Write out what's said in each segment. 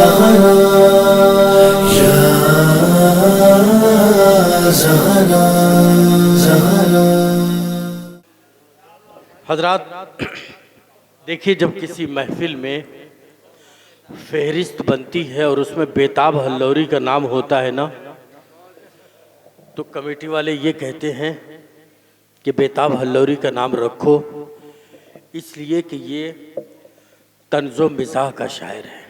ज़हरा या ज़हरा ज़हरा। हजरात, देखिए, जब किसी महफिल में फहरिस्त बनती है और उसमें बेताब हल्लौरी का नाम होता है ना, तो कमेटी वाले ये कहते हैं कि बेताब हल्लौरी का नाम रखो, इसलिए कि ये तंज़ो मिज़ाह का शायर है।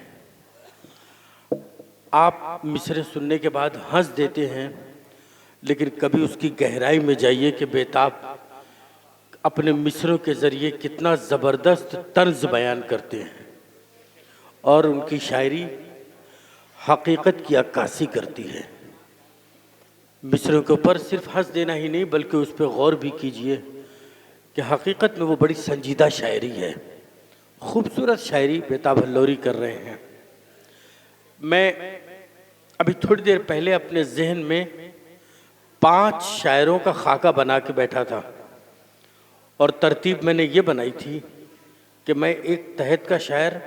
आप मिसरे सुनने के बाद हंस देते हैं, लेकिन कभी उसकी गहराई में जाइए कि बेताब अपने मिसरों के ज़रिए कितना ज़बरदस्त तर्ज बयान करते हैं और उनकी शायरी हकीकत की अक्कासी करती है। मिसरों के ऊपर सिर्फ हंस देना ही नहीं, बल्कि उस पर गौर भी कीजिए कि हकीकत में वो बड़ी संजीदा शायरी है। खूबसूरत शायरी बेताब हल्लौरी कर रहे हैं। मैं अभी थोड़ी देर पहले अपने जहन में 5 शायरों का खाका बना के बैठा था और तरतीब मैंने ये बनाई थी कि मैं एक तहत का शायर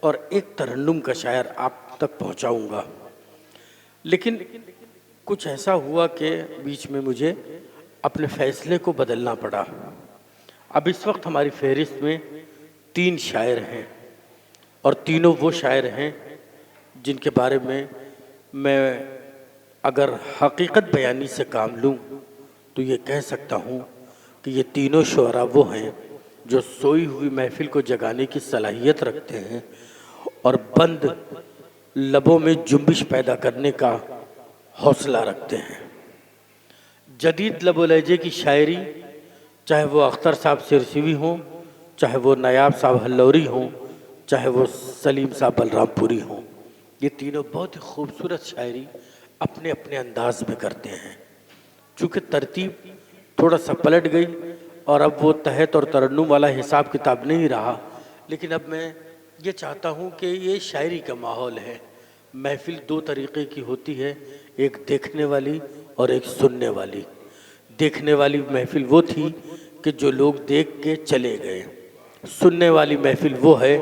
और एक तरन्नुम का शायर आप तक पहुंचाऊंगा। लेकिन कुछ ऐसा हुआ कि बीच में मुझे अपने फ़ैसले को बदलना पड़ा। अब इस वक्त हमारी फहरिस्त में 3 शायर हैं और तीनों वो शायर हैं जिनके बारे में मैं अगर हकीकत बयानी से काम लूँ तो ये कह सकता हूँ कि ये तीनों शुअरा वो हैं जो सोई हुई महफिल को जगाने की सलाहियत रखते हैं और बंद लबों में जुम्बिश पैदा करने का हौसला रखते हैं। जदीद लबो लहजे की शायरी, चाहे वो अख्तर साहब सिरसिवी हों, चाहे वो नायाब साहब हल्लौरी हों, चाहे वो सलीम साहब बलरामपुरी हों, ये तीनों बहुत ही खूबसूरत शायरी अपने अपने अंदाज में करते हैं। चूँकि तरतीब थोड़ा सा पलट गई और अब वो तहत और तरन्नुम वाला हिसाब किताब नहीं रहा, लेकिन अब मैं ये चाहता हूँ कि ये शायरी का माहौल है। महफिल 2 तरीक़े की होती है, एक देखने वाली और एक सुनने वाली। देखने वाली महफिल वो थी कि जो लोग देख के चले गए। सुनने वाली महफिल वो है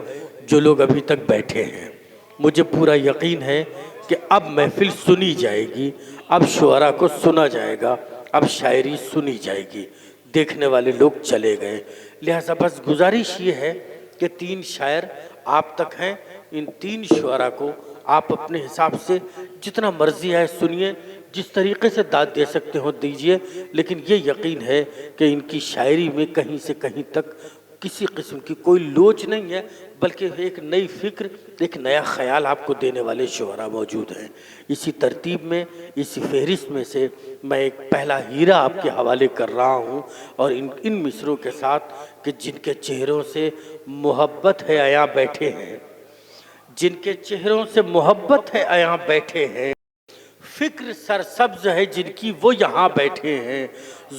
जो लोग अभी तक बैठे हैं। मुझे पूरा यकीन है कि अब महफिल सुनी जाएगी, अब शुअरा को सुना जाएगा, अब शायरी सुनी जाएगी। देखने वाले लोग चले गए, लिहाजा बस गुजारिश ये है कि 3 शायर आप तक हैं। इन 3 शुअरा को आप अपने हिसाब से जितना मर्जी है सुनिए, जिस तरीक़े से दाद दे सकते हो दीजिए, लेकिन ये यकीन है कि इनकी शायरी में कहीं से कहीं तक किसी किस्म की कोई लोच नहीं है, बल्कि एक नई फ़िक्र, एक नया ख़याल आपको देने वाले शुअरा मौजूद हैं। इसी तरतीब में, इसी फहरिस्त में से मैं एक पहला हीरा आपके हवाले कर रहा हूँ और इन मिसरों के साथ कि जिनके चेहरों से मोहब्बत है आया बैठे हैं, जिनके चेहरों से मोहब्बत है आया बैठे हैं, फ़िक्र सरसब्ज़ है जिनकी वो यहाँ बैठे हैं,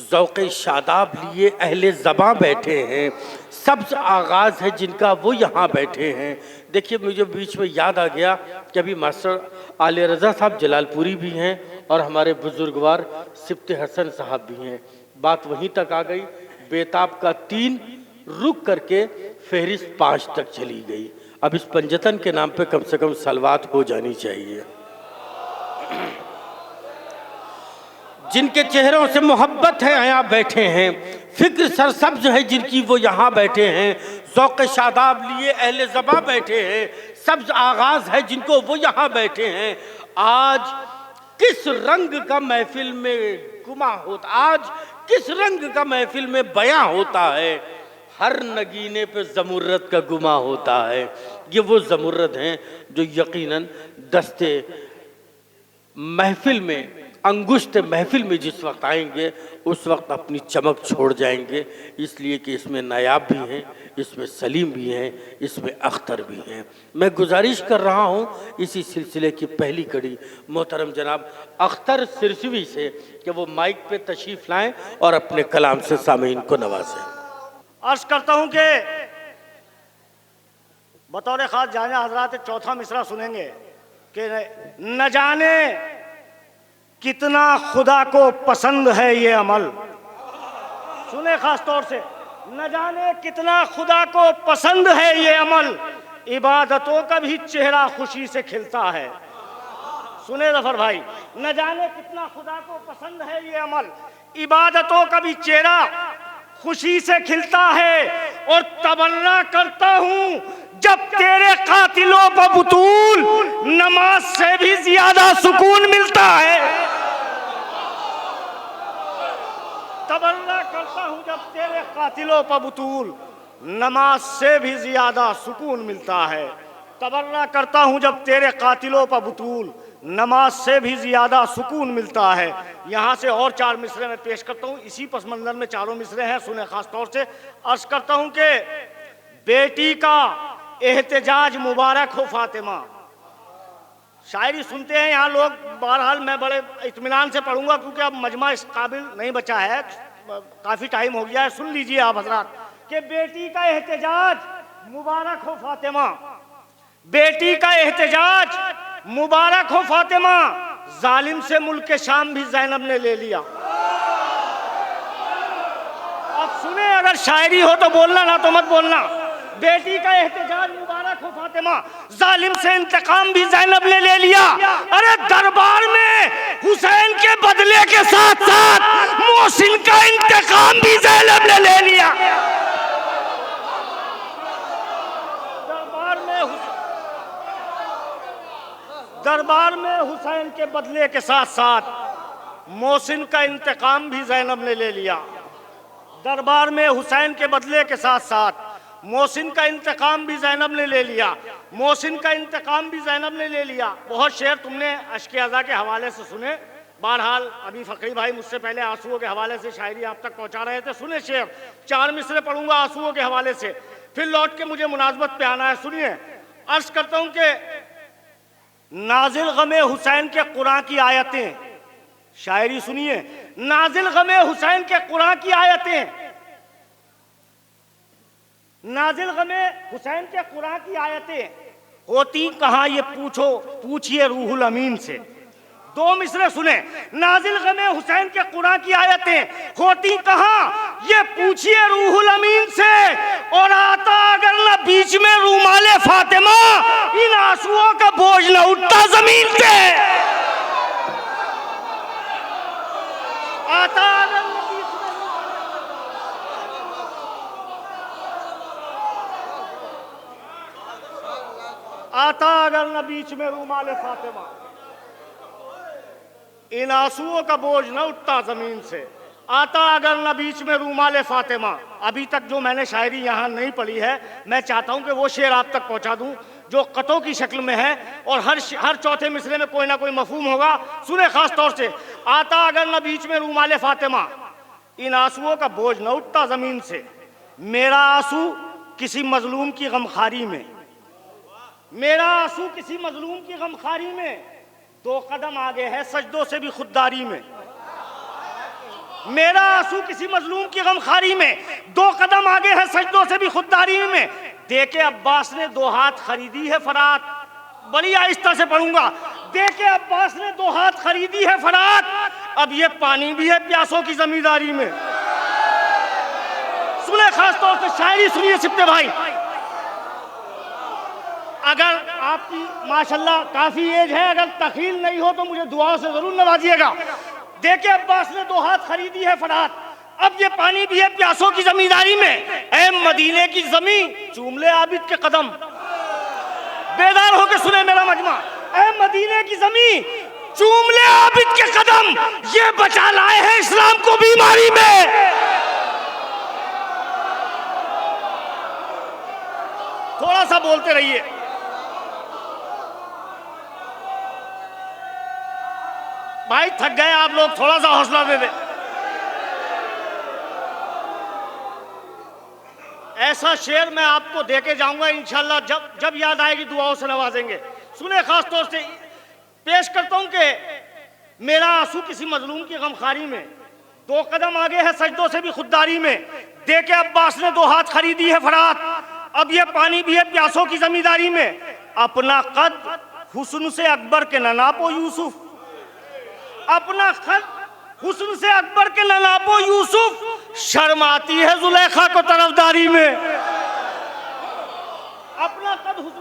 ज़ौक़े शादाब लिए अहले ज़बां बैठे हैं, सब्ज़ आगाज़ है जिनका वो यहाँ बैठे हैं। देखिए, मुझे बीच में याद आ गया कि अभी मास्टर आले रज़ा साहब जलालपुरी भी हैं और हमारे बुजुर्गवार सिब्ते हसन साहब भी हैं। बात वहीं तक आ गई, बेताब का 3 रुक करके फहरिस्त 5 तक चली गई। अब इस पंजतन के नाम पे कम से कम सलवात हो जानी चाहिए। जिनके चेहरों से मोहब्बत है यहाँ बैठे हैं, फ़िक्र सरसब्ज़ है जिनकी वो यहाँ बैठे हैं, ज़ौक़ शादाब लिए अहले ज़बां बैठे हैं, सब्ज़ आगाज़ है जिनको वो यहाँ बैठे हैं। आज किस रंग का महफिल में गुमा होता, आज किस रंग का महफिल में बयां होता है, हर नगीने पे ज़मुर्रत का गुमा होता है। ये वो ज़मुर्रत हैं जो यकीनन दस्ते महफिल में, अंगुश्त महफिल में जिस वक्त आएंगे उस वक्त अपनी चमक छोड़ जाएंगे, इसलिए कि इसमें नायाब भी हैं, इसमें सलीम भी हैं, इसमें अख्तर भी हैं। मैं गुजारिश कर रहा हूँ इसी सिलसिले की पहली कड़ी मोहतरम जनाब अख्तर सिरसिवी से कि वो माइक पे तशरीफ़ लाएं और अपने कलाम से सामीन को नवाजें। अर्ज़ करता हूँ कि बतौर ख़ास जाने हज़रात चौथा मिसरा सुनेंगे कि न जाने कितना खुदा को पसंद है ये अमल। सुने खास तौर से, न जाने कितना खुदा को पसंद है ये अमल, इबादतों का भी चेहरा खुशी से खिलता है। सुने जफर भाई, न जाने कितना खुदा को पसंद है ये अमल। इबादतों का भी चेहरा खुशी से खिलता है और तमन्ना करता हूं जब तेरे कातिलों पर बुतूल, नमाज से भी ज्यादा सुकून मिलता है। तमन्ना करता हूं जब तेरे कातिलों पर बुतूल, नमाज से भी ज्यादा सुकून मिलता है। तमन्ना करता हूं जब तेरे कातिलों पर बुतूल, नमाज से भी ज्यादा सुकून मिलता है। यहाँ से और 4 मिसरे में पेश करता हूँ। इसी पस मंजर में चारों मिसरे हैं, सुने खास तौर से। अर्ज करता हूँ कि बेटी का एहतजाज मुबारक हो फातिमा। शायरी सुनते हैं यहाँ लोग, बहरहाल मैं बड़े इत्मीनान से पढ़ूंगा क्योंकि अब मजमा इस काबिल नहीं बचा है, काफी टाइम हो गया है। सुन लीजिए आप हजरात कि बेटी का एहतजाज मुबारक हो फातिमा, बेटी का एहतजाज मुबारक हो फातिमा, जालिम से मुल्क शाम भी ज़ैनब ने ले लिया। अब सुने, अगर शायरी हो तो बोलना, ना तो मत बोलना। बेटी का एहतजाज मुबारक हो फातिमा, जालिम से इंतकाम भी ज़ैनब ने ले लिया। अरे दरबार में हुसैन के बदले के साथ साथ मोहसिन का इंतकाम भी ज़ैनब ने ले लिया। दरबार में हुसैन के बदले के साथ साथ मोहसिन का इंतकाम भी ज़ैनब ने ले लिया। दरबार में हुसैन के बदले के साथ साथ मोहसिन का इंतकाम भी ज़ैनब ने ले लिया। मोहसिन का इंतकाम भी ज़ैनब ने ले लिया। बहुत शेर तुमने अश्क अज़ा के हवाले से सुने। बहरहाल अभी फ़करी भाई मुझसे पहले आंसुओं के हवाले से शायरी आप तक पहुंचा रहे थे। सुने शेर, 4 मिसरे पढ़ूंगा आंसुओं के हवाले से, फिर लौट के मुझे मुनासबत पे आना है। सुनिए, अर्ज करता हूँ कि नाजिल गमे हुसैन के कुरान की आयतें, शायरी सुनिए। नाजिल गमे हुसैन के कुरान की आयतें, नाजिल गमे हुसैन के कुरान की आयतें होती कहाँ ये पूछिए रूहुल अमीन से। 2 मिसरे सुने। नाजिल गमे हुसैन के कुरान की आयतें होती कहाँ ये पूछिए रूहुल अमीन से, और आता अगर न बीच में रूमाले फातिमा, इन आंसुओं का बोझ न उठता जमीन से। आता अगर न बीच में, आता अगर न बीच में रूमाले फातिमा, इन आंसुओं का बोझ न उठता जमीन से। आता अगर न बीच में रूमाले फातिमा। अभी तक जो मैंने शायरी यहाँ नहीं पढ़ी है, मैं चाहता हूँ कि वो शेर आप तक पहुँचा दूँ जो कतों की शक्ल में है, और हर चौथे मिसरे में कोई ना कोई मफहूम होगा। सुने खास तौर से, आता अगर न बीच में रूमाले फातिमा, इन आंसुओं का बोझ न उठता जमीन से। मेरा आंसू किसी मजलूम की गमखारी में, मेरा आंसू किसी मजलूम की गमखारी में, 2 कदम आगे है सजदों से भी खुददारी में। मेरा आंसू किसी मजलूम की गमखारी में, 2 कदम आगे है सजदों से भी खुददारी में। देके अब्बास ने 2 हाथ खरीदी है फरात, बड़ी आहिस्ता से पढ़ूंगा। देके अब्बास ने 2 हाथ खरीदी है फरात, अब ये पानी भी है प्यासों की जमींदारी में। सुने खास तौर से शायरी सुनिए सिप्ते भाई। अगर आपकी माशाल्लाह काफी एज है, अगर तखील नहीं हो तो मुझे दुआओं से जरूर नवाजिएगा। देखे अब्बास ने 2 हाथ खरीदी है फरात, अब ये पानी भी है प्यासों की जमींदारी में। ऐ मदीने की जमीन चूम ले आबिद के कदम, बेदार होके सुने मेरा मजमा। ऐ मदीने की जमीन चूम ले आबिद के कदम, ये बचा लाए हैं इस्लाम को बीमारी में। थोड़ा सा बोलते रहिए। भाई थक गए आप लोग, थोड़ा सा हौसला दे दे। ऐसा शेर मैं आपको देके जाऊंगा इंशाल्लाह, जब याद आएगी दुआओं से नवाजेंगे। सुने खास तौर से पेश करता हूं कि मेरा आंसू किसी मजलूम की गमखारी में, 2 कदम आगे है सजदों से भी खुददारी में। देके अब्बास ने 2 हाथ खरीदी है फरात, अब ये पानी भी है प्यासों की जमींदारी में। अपना कद हुस्न से अकबर के न नापो यूसुफ, अपना कद हुस्न से अकबर के न नापो यूसुफ, शर्म आती है जुलेखा को तरफदारी में। अपना कद हुस्न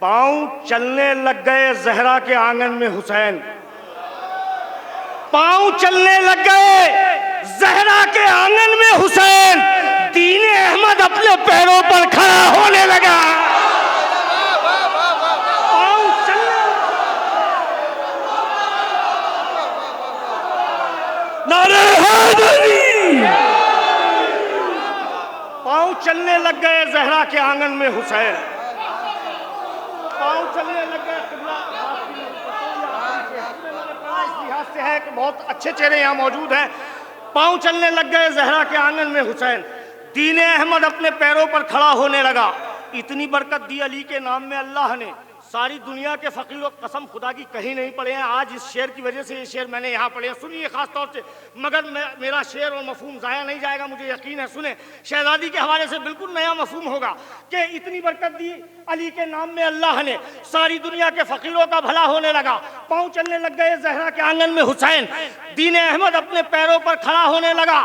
पांव चलने लग गए जहरा के आंगन में हुसैन, पांव चलने लग गए जहरा के आंगन में हुसैन, दीन अहमद अपने पैरों पर खड़ा होने लगा। पांव चलने, नारे हैदरी, पांव चलने लग गए जहरा के आंगन में हुसैन, पांव चलने लग गए। इस लिहाज से है कि बहुत अच्छे चेहरे यहाँ मौजूद हैं। पांव चलने लग गए जहरा के आंगन में हुसैन, दीन अहमद अपने पैरों पर खड़ा होने लगा। इतनी बरकत दी अली के नाम में अल्लाह ने, सारी दुनिया के फकीरों कसम खुदा की कहीं नहीं पढ़े हैं। आज इस शेर की वजह से ये शेर मैंने यहाँ पढ़े हैं, सुनिए खास तौर से, मगर मेरा शेर और मफहूम ज़ाया नहीं जाएगा, मुझे यकीन है। सुने, शहजादी के हवाले से बिल्कुल नया मफहूम होगा कि इतनी बरकत दी अली के नाम में अल्लाह ने, सारी दुनिया के फकीरों का भला होने लगा। पाँव चलने लग गए जहरा के आंगन में हुसैन, दीन अहमद अपने पैरों पर खड़ा होने लगा।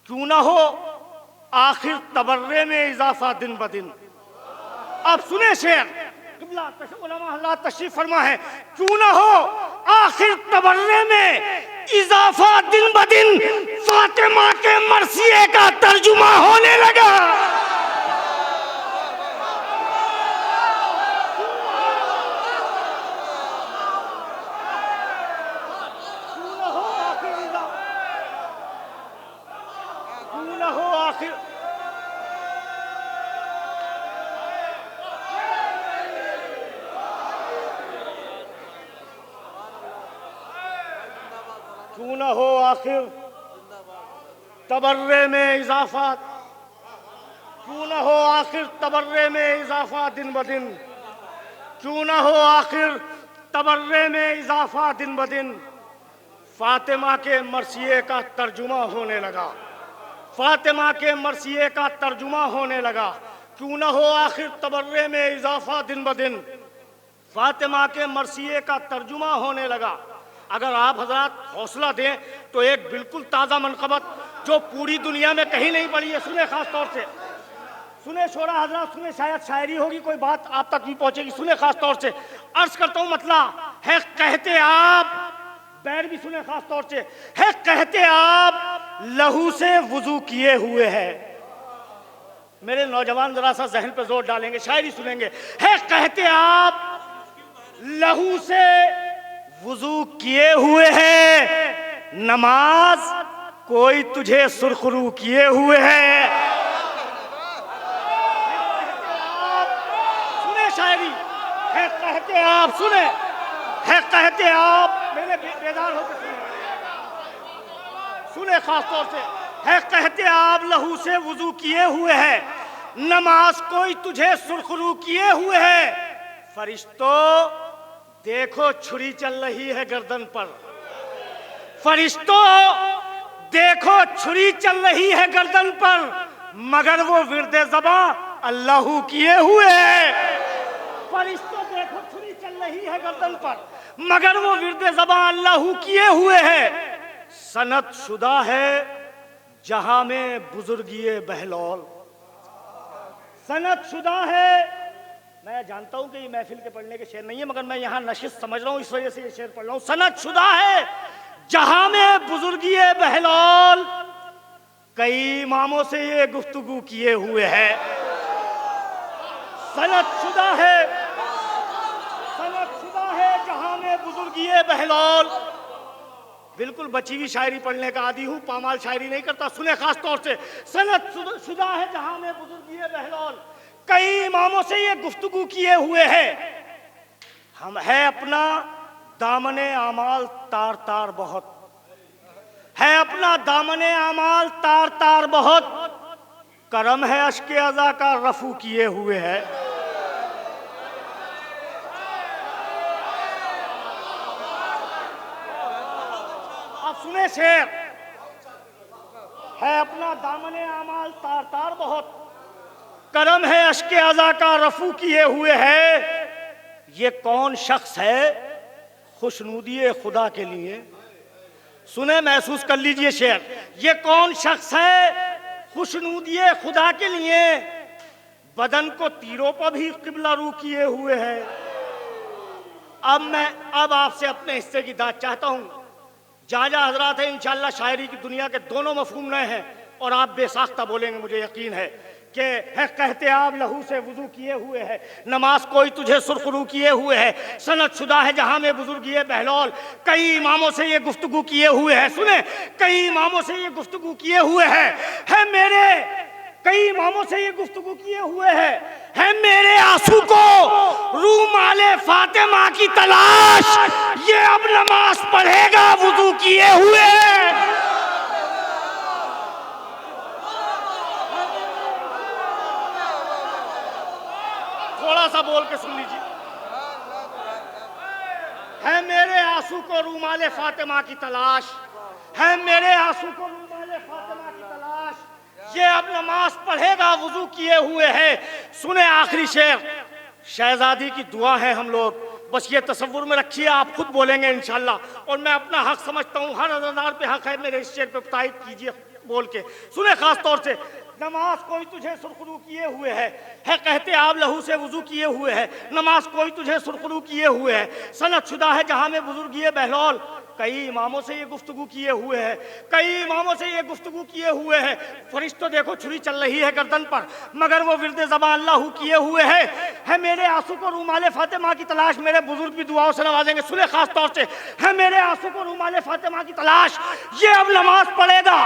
क्यों ना हो आखिर तबर्रे में इजाफा दिन ब दिन। अब सुने शेर, तशरीफ फरमा है, क्यों ना हो आखिर तबर्रे में इजाफा दिन ब दिन, फातिमा के मरसिए का तर्जुमा होने लगा। क्यों ना हो आखिर क्यों न हो आखिर तबर्रे में इजाफा, क्यों न हो आखिर तबर्रे में इजाफा दिन ब दिन, क्यों न हो आखिर तबर्रे में इजाफा दिन ब दिन, फातिमा के मरसिए का तर्जुमा होने लगा, फातिमा के मरसिए का तर्जुमा होने लगा। क्यों न हो आखिर तबर्रे में इजाफा दिन ब दिन, फातिमा के मरसिए का तर्जुमा होने लगा। अगर आप हजरात हौसला दें तो एक बिल्कुल ताज़ा मनक़बत जो पूरी दुनिया में कहीं नहीं पड़ी है, सुने खास तौर से, सुने शोरा हजरात, सुने, शायद शायरी होगी, कोई बात आप तक भी पहुंचेगी। सुने खास तौर से अर्ज करता हूँ, मतला है कहते आप, बैर भी सुने खास तौर से, है कहते आप लहू से वुजू किए हुए है। मेरे नौजवान जरा सा जहन पे जोर डालेंगे, शायरी सुनेंगे। है कहते आप लहू से वुजू किए हुए है, नमाज कोई तुझे सुरखरू किए हुए है। सुने शायरी, है कहते आप, सुने, है कहते आप, मैंने बेदार होकर सुने खास तौर से, है कहते आप लहू से वुजू किए हुए है, नमाज कोई तुझे सुरखरू किए हुए है। फरिश्तों देखो छुरी चल रही है गर्दन पर, फरिश्तों देखो छुरी चल रही है गर्दन पर, मगर वो विर्दे ज़बा अल्लाहू किए हुए है। फरिश्तों देखो छुरी चल रही है गर्दन पर, मगर वो विर्दे ज़बा अल्लाहू किए हुए है। सनत शुदा है जहां में बुजुर्गिए बहलौल, सनत शुदा है। मैं जानता हूं कि ये महफिल के पढ़ने के शेर नहीं है, मगर मैं यहाँ नशिस्त समझ रहा हूं, इस वजह से ये शेर पढ़ रहा हूं। सनत शुदा है जहां में बुजुर्गिए बहलौल, कई इमामों से ये गुफ्तगू किए हुए है। सनत शुदा है, सनत शुदा है जहां में बुजुर्गिए बहलौल। बिल्कुल बची हुई शायरी पढ़ने का आदी हूँ, पामाल शायरी नहीं करता। सुने खास तौर से, सनत शुदा है जहां में बुजुर्गिए बहलौल, कई इमामों से ये गुफ्तगू किए हुए हैं। हम है अपना दामने आमाल तार तार बहुत, है अपना दामने आमाल तार तार बहुत, करम है अश्के अज़ा का रफू किए हुए है। अब सुने शेर, है अपना दामने आमाल तार तार बहुत, करम है अश्के अज़ा का रफू किए हुए है। ये कौन शख्स है खुशनूदी खुदा के लिए, सुने महसूस कर लीजिए शेर, ये कौन शख्स है खुशनूदी खुदा के लिए, बदन को तीरों पर भी किबला रू किए हुए है। अब आपसे अपने हिस्से की दाद चाहता हूँ। जहाँ जहाँ हजरात है इंशाअल्लाह शायरी की दुनिया के दोनों मफहूम नए हैं और आप बेसाख्ता बोलेंगे, मुझे यकीन है कि है कहते आप लहू से वुजू किए हुए है, नमाज कोई तुझे सुरखरू किए हुए है, सनद शुदा है जहां में बुजुर्ग बहलौल, कई इमामों से ये गुफ्तगू किए हुए है। सुने, कई इमामों से ये गुफ्तगू किए हुए है मेरे, कई इमामों से ये गुफ्तगू किए हुए है मेरे आंसू को रूमाले फातिमा की तलाश, ये अब नमाज पढ़ेगा वुजू किए हुए है। थोड़ा सा बोल के सुन लीजिए। है मेरे आंसू को रूमाले फातिमा की तलाश, है मेरे आंसू को रूमाले फातिमा की तलाश, ये अब नमाज पढ़ेगा वुजू किए हुए है। सुने आखिरी शेर, शहजादी की दुआ है हम लोग, बस ये तसव्वुर में रखिए, आप खुद बोलेंगे इंशाल्लाह। और मैं अपना हक समझता हूँ, हर अज़ादार पे हक है मेरे इस शेर पे तायद कीजिए बोल के। सुने, खास तौर से, नमाज कोई तुझे सुरखरू किए हुए है कहते आप लहू से वुजू किए हुए है, नमाज कोई तुझे सुरखरू किए हुए है, सनद शुदा है जहां में बुजुर्ग ये बहलौल, कई इमामों से ये गुफ्तगू किए हुए है, कई इमामों से ये गुफ्तगू किए हुए है। फरिश्तों देखो छुरी चल रही है गर्दन पर, मगर वो विरदे ज़बान अल्लाह किए हुए है मेरे आंसू को रूमाले फातिमा की तलाश, मेरे बुजुर्ग भी दुआओं से नवाजेंगे। सुने, खास तौर से, है मेरे आंसू को रूमाले फातिमा की तलाश, ये अब नमाज पढ़ेगा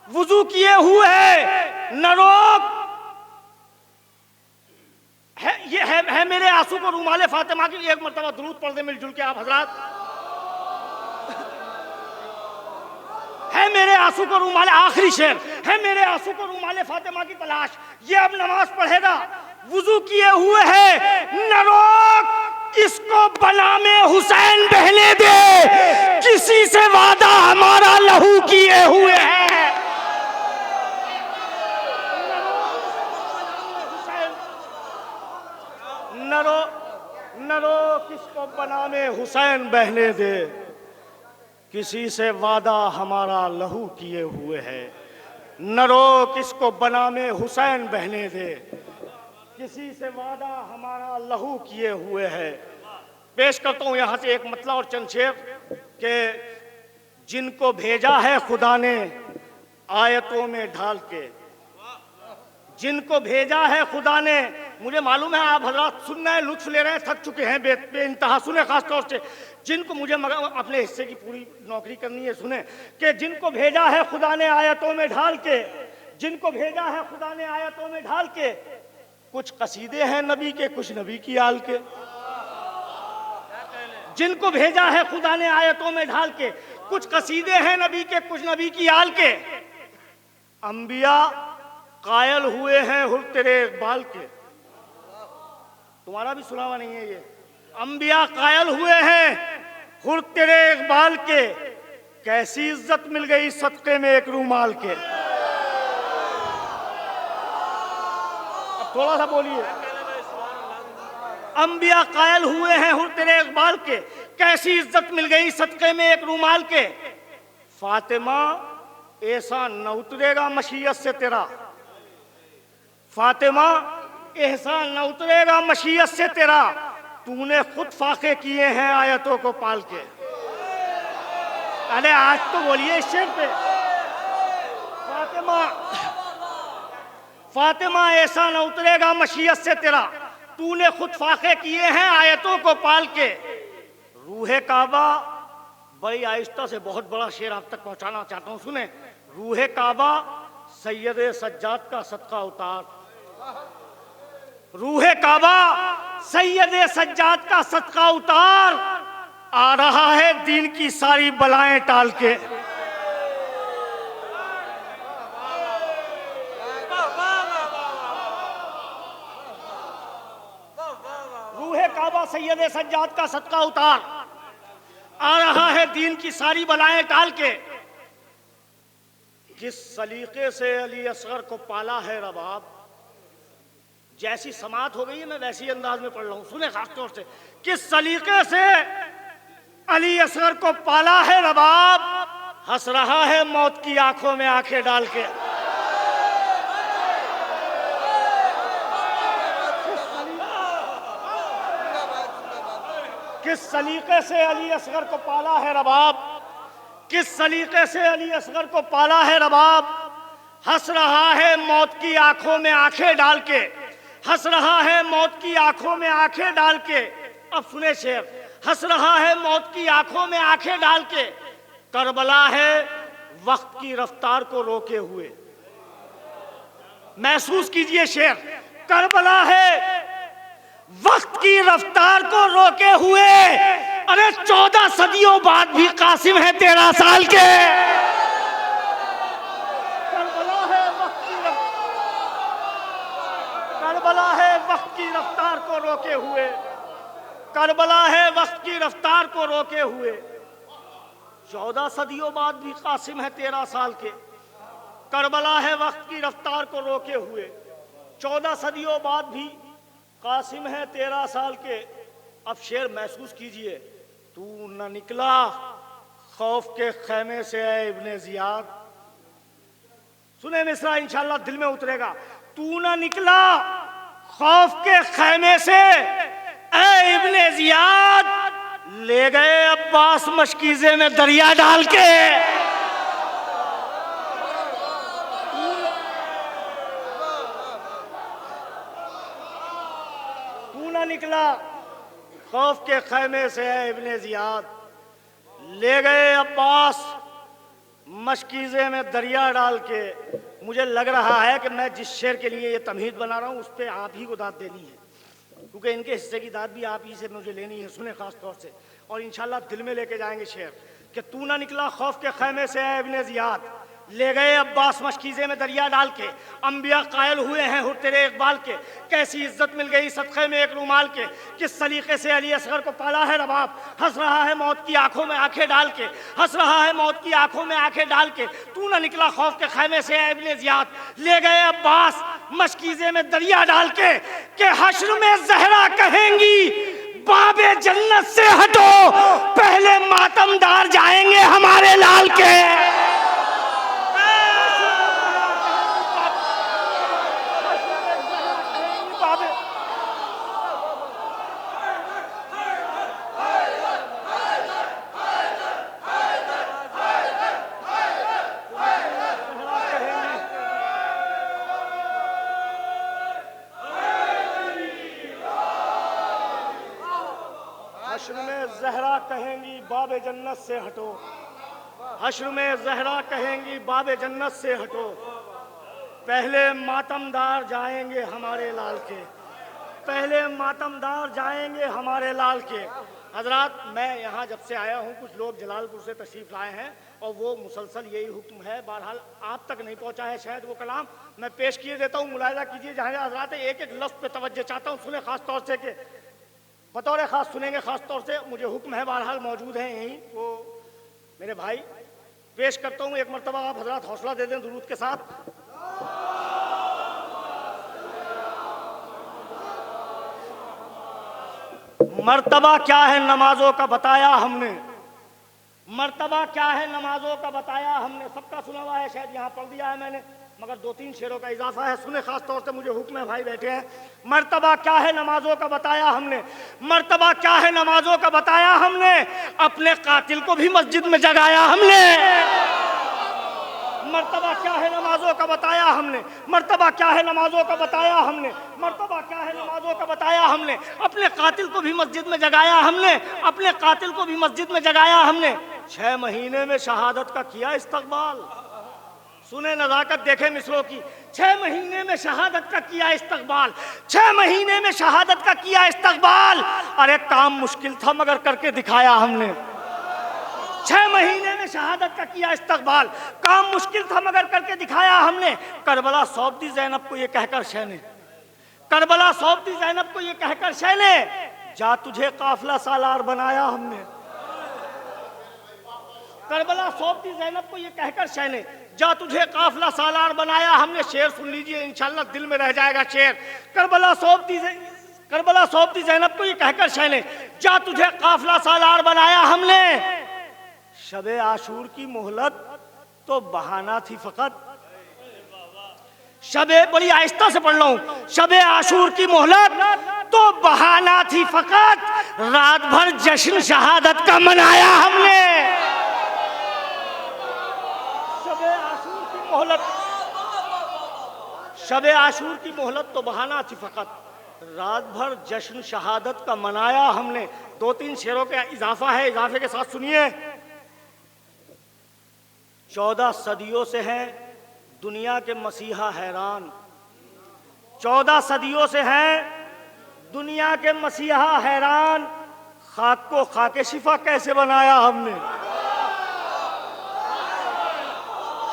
वुजू किए हुए है, न रोक है मेरे आंसू को रूमाले फातिमा की। एक मरतबा दुरूद पढ़ दे मिलजुल के आप हजरात। है मेरे आंसू को रूमाले, आखिरी शेर, है मेरे आंसू को रूमाले फातिमा की तलाश, ये अब नमाज पढ़ेगा वुजू किए हुए है, न रोक इसको बनामे हुसैन बहने दे, किसी से वादा हमारा लहू किए हुए है। नरो किसको बनामे हुसैन बहने दे, किसी से वादा हमारा लहू किए हुए है। नरो किसको बनामे हुसैन बहने दे, किसी से वादा हमारा लहू किए हुए है। पेश करता हूँ यहाँ से एक मतला और चंद शेर के, जिनको भेजा है खुदा ने आयतों में ढाल के, जिनको भेजा है खुदा ने। मुझे मालूम है आप हजरात सुन रहे हैं, लुत्फ ले रहे हैं, थक चुके हैं बेइंतहा। सुने, खास तौर से जिनको, मुझे मगर अपने हिस्से की पूरी नौकरी करनी है, सुने कि जिनको भेजा है खुदा ने आयतों में ढाल के, जिनको भेजा है खुदा ने आयतों में ढाल के, कुछ कसीदे हैं नबी के, कुछ नबी की आल के। जिनको भेजा है खुदा ने आयतों में ढाल के, कुछ कसीदे हैं नबी के, कुछ नबी की आल के। अंबिया कायल हुए हैं हुर तेरे इकबाल के, तुम्हारा भी सुना हुआ नहीं है ये। अंबिया कायल हुए हैं हुर तेरे इकबाल के, कैसी इज्जत मिल गई सदके में एक रूमाल के। अब थोड़ा सा बोलिए। अंबिया कायल हुए हैं हुर तेरे इकबाल के, कैसी इज्जत मिल गई सदके में एक रूमाल के। फातिमा ऐसा न उतरेगा मशीयत से तेरा, फातिमा एहसान न उतरेगा मशीयत से तेरा, तूने खुद फाके किए हैं आयतों को पाल के। अरे आज तो बोलिए इस शेर पे। फातिमा ऐसा न उतरेगा मशीयत से तेरा, तूने खुद फाके किए हैं आयतों को पाल के। रूहे काबा, बड़ी आहिस्ता से बहुत बड़ा शेर आप तक पहुंचाना चाहता हूं, सुने। रूहे काबा सैयद सज्जाद का सदका उतार, रूहे काबा सैयद सज्जाद का सदका उतार, आ रहा है दीन की सारी बलाएं टाल के। रूहे काबा सैयद सज्जाद का सदका उतार, आ रहा है दीन की सारी बलाएं टाल के। किस सलीके से अली असगर को पाला है रबाब, जैसी समात हो गई है मैं वैसी अंदाज में पढ़ रहा हूं। सुने, खास तौर से, किस सलीके से अली असगर को पाला है रबाब, हंस रहा है मौत की आंखों में आंखें डाल के। किस सलीके से अली असगर को पाला है रबाब, किस सलीके से अली असगर को पाला है रबाब। हंस रहा है मौत की आंखों में आंखें डाल के, हंस रहा है मौत की आंखों में आंखें डाल के। अब सुने शेर, हंस रहा है मौत की आंखों में आंखें डाल के, करबला है वक्त की रफ्तार को रोके हुए। महसूस कीजिए शेर, करबला है वक्त की रफ्तार को रोके हुए। अरे 14 सदियों बाद भी कासिम है 13 साल के। करबला है वक्त की करबला है वक्त की रफ्तार को रोके हुए, करबला है वक्त की रफ्तार को रोके हुए। 14 सदियों बाद भी कासिम है 13 साल के, करबला है वक्त की रफ्तार को रोके हुए। 14 सदियों बाद भी कासिम है 13 साल के। अब शेर महसूस कीजिए, तू न निकला खौफ के खैमे से ऐ इब्ने जियाद। सुने मिसरा, इंशाल्लाह दिल में उतरेगा। तू न निकला खौफ के खैमे से ऐ इब्ने जियाद, ले गए अब्बास मशकीजे में दरिया डाल के। तू न निकला खौफ के खैमे से है इब्ने जियाद, ले गए अब्बास मशकीजे में दरिया डाल के। मुझे लग रहा है कि मैं जिस शेर के लिए ये तमहीद बना रहा हूँ उस पर आप ही को दाद देनी है, क्योंकि इनके हिस्से की दाद भी आप ही से मुझे लेनी है। सुने खास तौर से, और इंशाल्लाह दिल में लेके जाएंगे शेर कि तू ना निकला खौफ के खैमे से है इब्ने जियाद, ले गए अब्बास मशकीजे में दरिया डाल के। अंबिया कायल हुए हैं हुर तेरे इकबाल के, कैसी इज्जत मिल गई सदक़े में एक रूमाल के। किस सलीके से अली असगर को पाला है रबाब, हंस रहा है मौत की आंखों में आंखें डाल के, हंस रहा है मौत की आंखों में आंखें डाल के। तू ना निकला खौफ के खैमे से है इब्ने जियाद, ले गए अब्बास मशकीजे में दरिया डाल के हश्र में ज़हरा कहेंगी बाबे जन्नत से हटो, पहले मातमदार जाएंगे हमारे लाल के। हश्र में ज़हरा कहेंगी बाबे जन्नत से हटो, हश्र में ज़हरा कहेंगी बाबे जन्नत से हटो, पहले मातमदार जाएंगे हमारे लाल के, पहले मातमदार जाएंगे हमारे लाल के। हजरात, मैं यहाँ जब से आया हूँ कुछ लोग जलालपुर से तशरीफ़ लाए हैं और वो मुसलसल यही हुक्म है, बहरहाल आप तक नहीं पहुँचा है शायद वो कलाम, मैं पेश किए देता हूँ, मुलाहिज़ा कीजिए। जहाँ जहाँ हजरात एक एक लफ्ज़ पे तवज्जो चाहता हूँ, सुने खास तौर से कि बतौर ख़ास सुनेंगे खास तौर से, मुझे हुक्म है, बहरहाल मौजूद हैं यहीं वो मेरे भाई। पेश करता हूँ, एक मरतबा आप हजरात हौसला दे दें दुरूद के साथ। मर्तबा क्या है नमाजों का बताया हमने, मर्तबा क्या है नमाजों का बताया हमने। सबका सुना हुआ है, शायद यहाँ पढ़ दिया है मैंने, मगर 2-3 शेरों का इजाफा है। सुने खास तौर से, मुझे हुक्म है, भाई बैठे हैं। मर्तबा क्या है नमाजों का बताया हमने, मर्तबा क्या है नमाजों का बताया हमने, अपने कातिल को भी मस्जिद में जगाया हमने। मर्तबा क्या है नमाजों का बताया हमने, मर्तबा क्या है नमाजों का बताया हमने, मर्तबा क्या है नमाजों का बताया हमने, अपने कातिल को भी मस्जिद में जगाया हमने, अपने कातिल को भी मस्जिद में जगाया हमने। 6 महीने में शहादत का किया इस्तकबाल। सुने नज़ाकत देखे मिसरों की, 6 महीने में शहादत का किया इस्तकबाल, 6 महीने में शहादत का किया इस्तकबाल। अरे काम मुश्किल था मगर करके दिखाया हमने। 6 महीने में शहादत का किया इस्तकबाल, काम मुश्किल था मगर करके दिखाया हमने। करबला सौंप दी ज़ैनब को ये कहकर शह ने, करबला सौंप दी ज़ैनब को ये कहकर शह ने, जा तुझे काफिला सालार बनाया हमने। करबला सौंप दी ज़ैनब को ये कहकर शह ने, जा तुझे काफिला सालार बनाया हमने। शेर सुन लीजिए, इंशाल्लाह दिल में रह जाएगा शेर। करबला सौंप दी ज़ैनब को ये कहकर शह ने, जा तुझे काफिला सालार बनाया हमने। शबे आशूर की मोहलत तो बहाना थी फकत, शबे, बड़ी आहिस्ता से पढ़ रहा हूं, शबे आशूर की मोहलत तो बहाना थी फकत, रात भर जश्न शहादत का मनाया हमने। शबे आशूर की मोहलत, शबे आशूर की मोहलत तो बहाना थी फकत, रात भर जश्न शहादत का मनाया हमने। 2-3 शेरों का इजाफा है, इजाफे के साथ सुनिए। 14 सदियों से हैं दुनिया के मसीहा हैरान, 14 सदियों से हैं दुनिया के मसीहा हैरान, खाक को खाके शिफा कैसे बनाया हमने।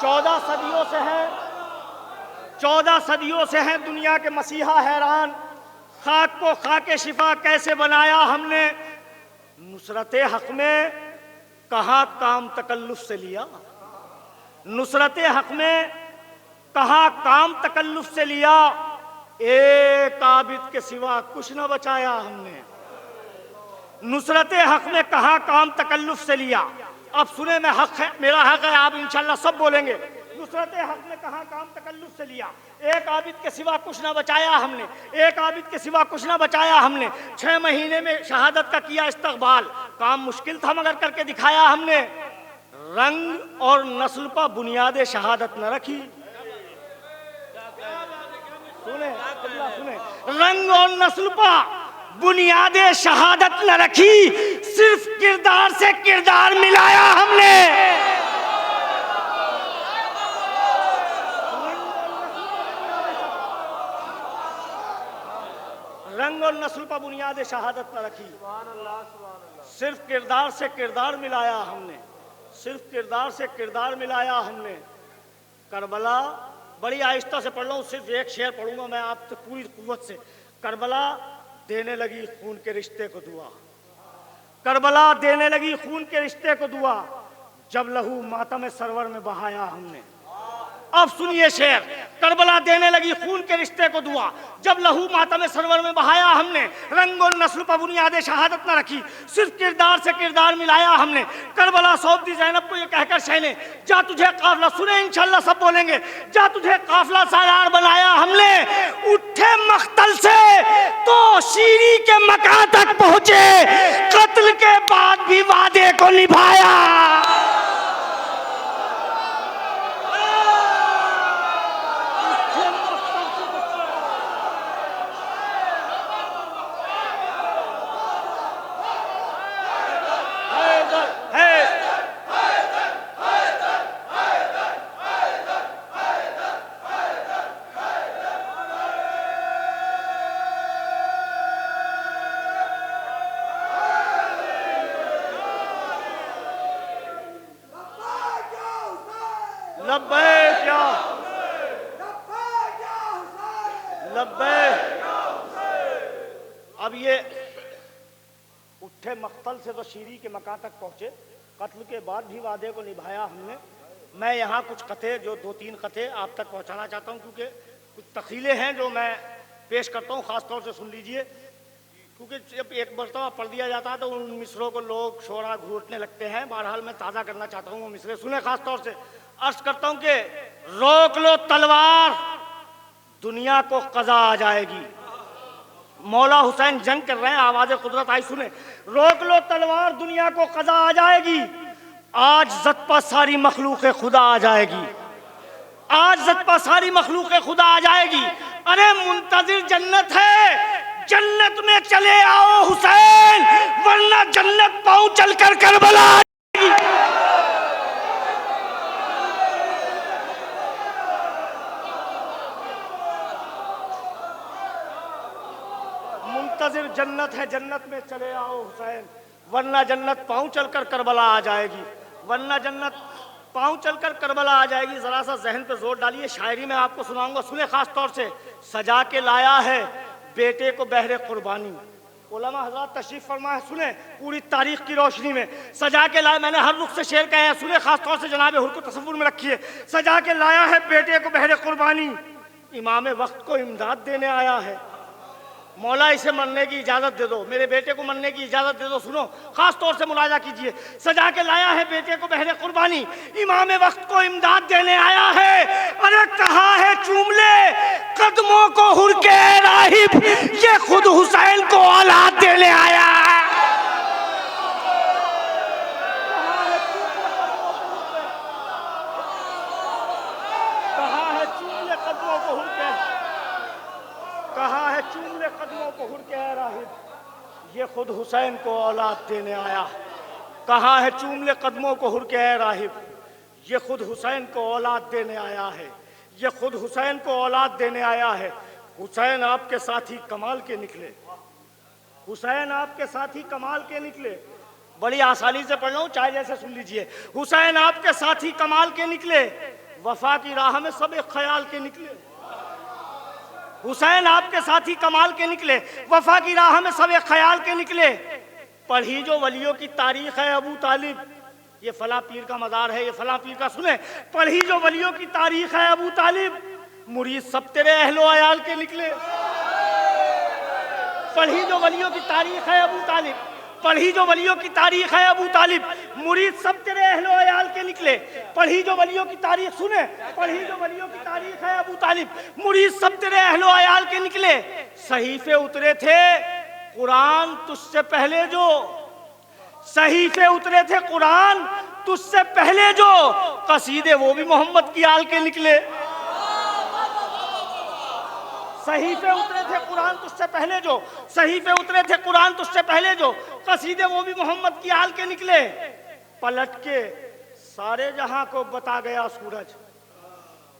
14 सदियों से हैं, 14 सदियों से हैं दुनिया के मसीहा हैरान, खाक को खाके शिफा कैसे बनाया हमने। नुसरते हक में कहाँ काम तकल्लुफ से लिया, नुसरते हक में कहाँ काम तकल्लुफ से लिया, एक आबिद के सिवा कुछ न बचाया हमने। नुसरते हक में कहाँ काम तकल्लुफ से लिया। अब सुने, मैं हक है, मेरा हक है, आप इंशाल्लाह सब बोलेंगे। नुसरते हक में कहाँ काम तकल्लुफ से लिया, एक आबिद के सिवा कुछ ना बचाया हमने, एक आबिद के सिवा कुछ ना बचाया हमने। 6 महीने में शहादत का किया इस्तकबाल, काम मुश्किल था मगर करके दिखाया हमने। रंग और नस्ल पर बुनियाद शहादत न रखी, सुने सुने, रंग और नस्ल पर बुनियाद शहादत न रखी, सिर्फ किरदार से किरदार मिलाया हमने। रंग और नस्ल पर बुनियाद शहादत न रखी, सिर्फ किरदार से किरदार मिलाया हमने, सिर्फ किरदार से किरदार मिलाया हमने। करबला, बड़ी आहिस्ता से पढ़ रहा हूँ, सिर्फ एक शेर पढ़ूंगा मैं आपसे पूरी कुव्वत से। करबला देने लगी खून के रिश्ते को दुआ, करबला देने लगी खून के रिश्ते को दुआ, जब लहू मातम सरवर में बहाया हमने। अब सुनिए शेर, करबला देने लगी खून के रिश्ते को दुआ, जब लहू मातम सरवर में बहाया हमने। रंग और नस्ल पर बुनियाद शहादत न रखी, सिर्फ किरदार से किरदार मिलाया हमने। करबला सौंप दी ज़ैनब को ये कहकर शहने, जा तुझे काफला, सुने इंशाल्लाह सब बोलेंगे, जा तुझे काफला सालार बनाया हमने। उठे मख्तल से तो शीरी के मकान तक पहुंचे, कत्ल के बाद भी वादे को निभाया। लब्बैक या लब्बैक। अब ये उठे मख्तल से तो शीरी के मकान तक पहुंचे, कत्ल के बाद भी वादे को निभाया हमने। मैं यहाँ कुछ कथे, जो 2-3 कथे आप तक पहुँचाना चाहता हूँ, क्योंकि कुछ तखीलें हैं जो मैं पेश करता हूँ, ख़ास तौर से सुन लीजिए, क्योंकि जब एक मरतबा पढ़ दिया जाता है तो उन मिसरों को लोग शोरा घूटने लगते हैं। बहरहाल मैं ताज़ा करना चाहता हूँ वो मिसरे, सुने ख़ास तौर से। अर्ज करता हूँ कि रोक लो तलवार, दुनिया को कज़ा आ जाएगी। मौला हुसैन जंग कर रहे हैं, आवाज़ कुदरत आई, सुने। रोक लो तलवार, दुनिया को कज़ा आ जाएगी, आज ज़द पर सारी मखलूक खुदा आ जाएगी, आज ज़द पर सारी मखलूक खुदा आ जाएगी। अरे मुंतज़िर जन्नत है, जन्नत में चले आओ हुसैन, वरना जन्नत पाँव चल कर करबला आएगी। मुंतज़िर जन्नत है, जन्नत में चले आओ हुसैन, वरना जन्नत पाँव चलकर करबला आ जाएगी, वरना जन्नत पाँव चलकर करबला आ जाएगी। ज़रा सा जहन पे जोर डालिए, शायरी में आपको सुनाऊंगा, सुने ख़ास तौर से। सजा के लाया है बेटे को बहरे कुर्बानी, उलमा हज़रात तशरीफ़ फरमा है, सुने पूरी तारीख़ की रोशनी में। सजा के लाया, मैंने हर रुख से शेर कहे हैं, सुने ख़ास तौर से जनाब हुर को तसव्वुर में रखिए। सजा के लाया है बेटे को बहरे कुर्बानी, इमाम वक्त को इमदाद देने आया है। मौला इसे मरने की इजाज़त दे दो, मेरे बेटे को मरने की इजाज़त दे दो। सुनो ख़ास तौर से मुलाजा कीजिए। सजा के लाया है बेटे को बहरे कुर्बानी, इमाम वक्त को इमदाद देने आया है। अरे कहाँ है चूम ले कदमों को हुर के राहिब, ये खुद हुसैन को औलाद देने आया है। को औलाद देने आया। कहाँ है चूम ले कदमों को हुर के ऐ राहिब, ये खुद हुसैन को औलाद देने आया है, ये खुद हुसैन को औलाद देने आया है। हुसैन आपके साथी कमाल के निकले, हुसैन आपके साथी कमाल के निकले। बड़ी आसानी से पढ़ रहा हूं, चाहे जैसे सुन लीजिए। हुसैन आपके साथी कमाल के निकले, वफा की राह में सब एक ख्याल के निकले। हुसैन आपके साथी कमाल के निकले, वफा की राह में सब एक ख्याल के निकले। पढ़ी जो वलियों की तारीख है अबू तालिब, ये फला पीर का मज़ार है, ये फला पीर का, सुने। पढ़ी जो वलियों की तारीख है अबू तालिब, मुरीद सब तेरे अहलो अयाल के निकले। पढ़ी जो वलियों की तारीख है अबू तालिब, पढ़ी जो वलियों की तारीख है अबू तालिब, मुरीद सब तेरे अहलो अयाल के निकले। पढ़ी जो वलियों की तारीख, सुने, पढ़ी जो वलियों की तारीख है अबू तालिब, मुरीद सब तेरे अहलो अयाल के निकले। सहीफे उतरे थे कुरान तुझसे पहले जो, सहीफे उतरे थे कुरान तुझसे पहले जो, कसीदे वो भी मोहम्मद की आल के निकले। सहीफे उतरे थे कुरान तुझसे पहले जो, सहीफे उतरे थे कुरान तुझसे पहले जो, कसीदे वो भी मोहम्मद की आल के निकले। पलट के सारे जहां को बता गया सूरज,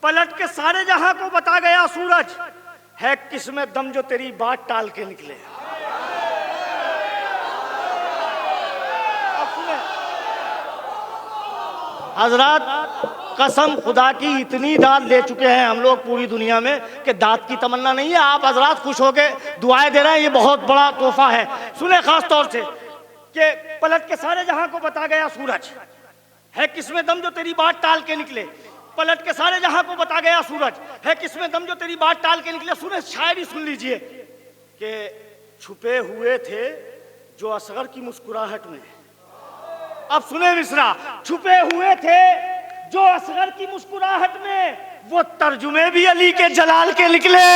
पलट के सारे जहां को बता गया सूरज, है किसमें दम जो तेरी बात टाल के निकले। हजरत कसम खुदा की इतनी दाद ले चुके हैं हम लोग पूरी दुनिया में कि दाद की तमन्ना नहीं है। आप हजरत खुश होके दुआएं दे रहे हैं, ये बहुत बड़ा तोहफा है। सुने खास तौर से कि पलट के सारे जहां को बता गया सूरज, है किसमें दम जो तेरी बात टाल के निकले। पलट के सारे जहां को बता गया सूरज, है किसमें दम जो तेरी बात टाल के निकले। सुने शायरी सुन लीजिए कि छुपे हुए थे जो असगर की मुस्कुराहट में, अब सुने मिसरा, छुपे हुए थे जो असगर की मुस्कुराहट में, वो तर्जुमे भी अली के जलाल के निकले।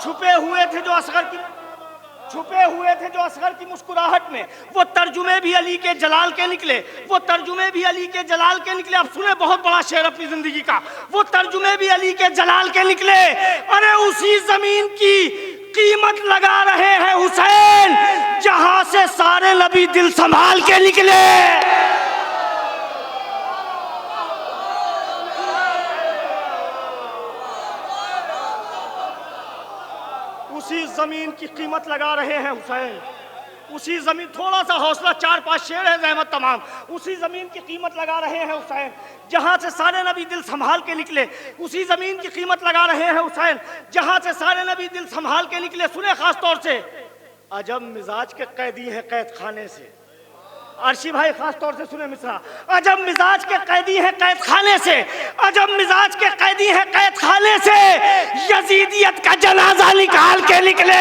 छुपे हुए थे जो असगर की, छुपे हुए थे जो असगर की मुस्कुराहट में, वो तर्जुमे भी अली के जलाल के निकले, वो तर्जुमे भी अली के जलाल के निकले। अब सुने बहुत बड़ा शेर अपनी जिंदगी का, वो तर्जुमे भी अली के जलाल के निकले। अरे उसी जमीन की कीमत लगा रहे हैं हुसैन, जहां से सारे नबी दिल संभाल के निकले। उसी जमीन की कीमत लगा रहे हैं हुसैन, उसी जमीन, थोड़ा सा हौसला, 4-5 शेर है जहमत तमाम। उसी जमीन की कीमत लगा रहे हैं हुसैन, जहां से सारे नबी दिल संभाल के निकले। उसी जमीन की कीमत लगा रहे हैं हुसैन, जहां से सारे नबी दिल संभाल के निकले। सुने खास तौर से, अजब मिजाज के कैदी हैं कैद खाने से। अर्शी भाई खास तौर से सुने मिसरा, अजब मिजाज के कैदी हैं कैद खाने से, अजब मिजाज के कैदी हैं कैद खाने से, यजीदियत का जनाजा निकाल के निकले।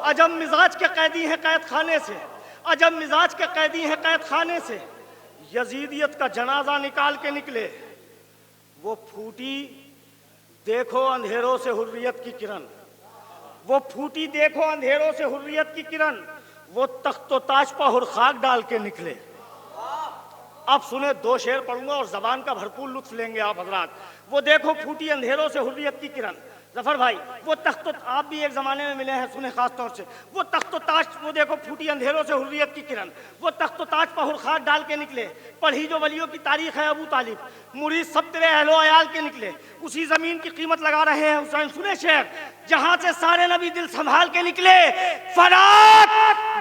अजब मिजाज के कैदी हैं कैद खाने से, अजब मिजाज के कैदी हैं कैद खाने से, यजीदियत का जनाजा निकाल के निकले। वो फूटी देखो अंधेरों से हुर्रियत की किरण, वो फूटी देखो अंधेरों से हुर्रियत की किरण, वो तख्तो ताज पर हुर खाक डाल के निकले। अब सुने 2 शेर पढ़ूंगा और जबान का भरपूर लुत्फ लेंगे आप हजरात। वो देखो फूटी अंधेरों से हुर्रियत की किरण, जफर भाई वो तख्त, आप भी एक जमाने में मिले हैं, सुने खास तौर से, वो तख्त ताज, वो देखो फूटी अंधेरों से हुर्रियत की किरण, वो तख्त ताज पर हुरखात डाल के निकले। पढ़ी जो वलियों की तारीख है अबू तालिब, मुरीद सब तेरे अहलो अयाल के निकले। उसी जमीन की कीमत लगा रहे हैं हुसैन। सुने शेर, जहां से सारे नबी दिल संभाल के निकले। फरात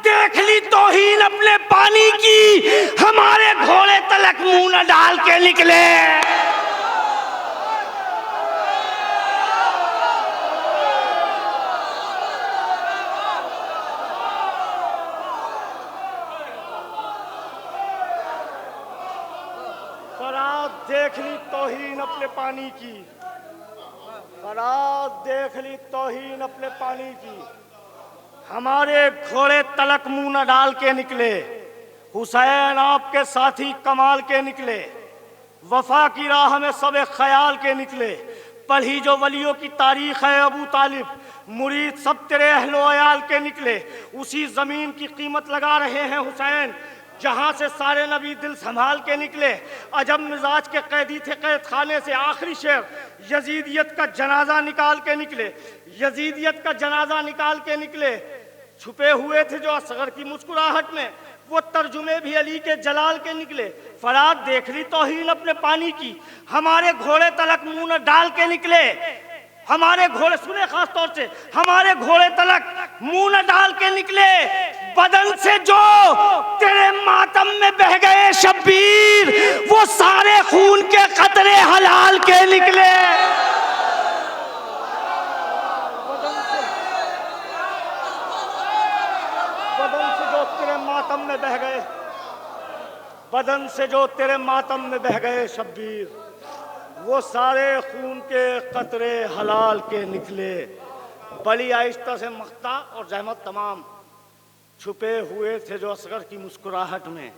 देख ली तौहीन अपने पानी की, हमारे घोड़े तलक मुंह न डाल के निकले। देख ली तौहीन अपने पानी की, फरात देख ली तौहीन अपने पानी की, हमारे घोड़े तलक मुंह न डाल के निकले। हुसैन आपके साथी कमाल के निकले, वफा की राह में सब एक ख्याल के निकले। पढ़ी जो वलियों की तारीख है अबू तालिब, मुरीद सब तेरे अहलो अयाल के निकले। उसी जमीन की कीमत लगा रहे हैं हुसैन, जहां से सारे नबी दिल संभाल के निकले। अजब मिजाज के कैदी थे कैद खाने से। आखिरी शेर, यजीदियत का जनाजा निकाल के निकले, यजीदियत का जनाजा निकाल के निकले। छुपे हुए थे जो असगर की मुस्कुराहट में, वो तर्जुमे भी अली के जलाल के निकले। फराद देख ली तौहीन अपने पानी की, हमारे घोड़े तलक मुंह न डाल के निकले। हमारे घोड़े, सुने खास तौर से, हमारे घोड़े तलक मुंह न डाल के निकले। बदन से जो तेरे मातम में बह गए शब्बीर, वो सारे खून के कतरे हलाल के निकले। बदन से जो तेरे मातम में बह गए, बदन से जो तेरे मातम में बह गए शब्बीर, वो सारे खून के कतरे हलाल के निकले। बड़ी आहिस्ता से मख्ता और जहमत तमाम छुपे हुए थे जो असगर की मुस्कुराहट में,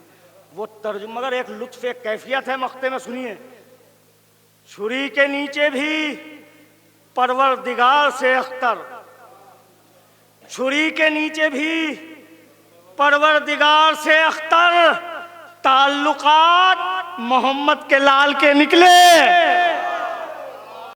वो तर्जुमा। मगर एक लुत्फ, एक कैफियत है मख्ते में, सुनिए। छुरी के नीचे भी परवरदिगार से अख्तर, छुरी के नीचे भी परवरदिगार से अख्तर, ताल्लुकात मोहम्मद के लाल के निकले।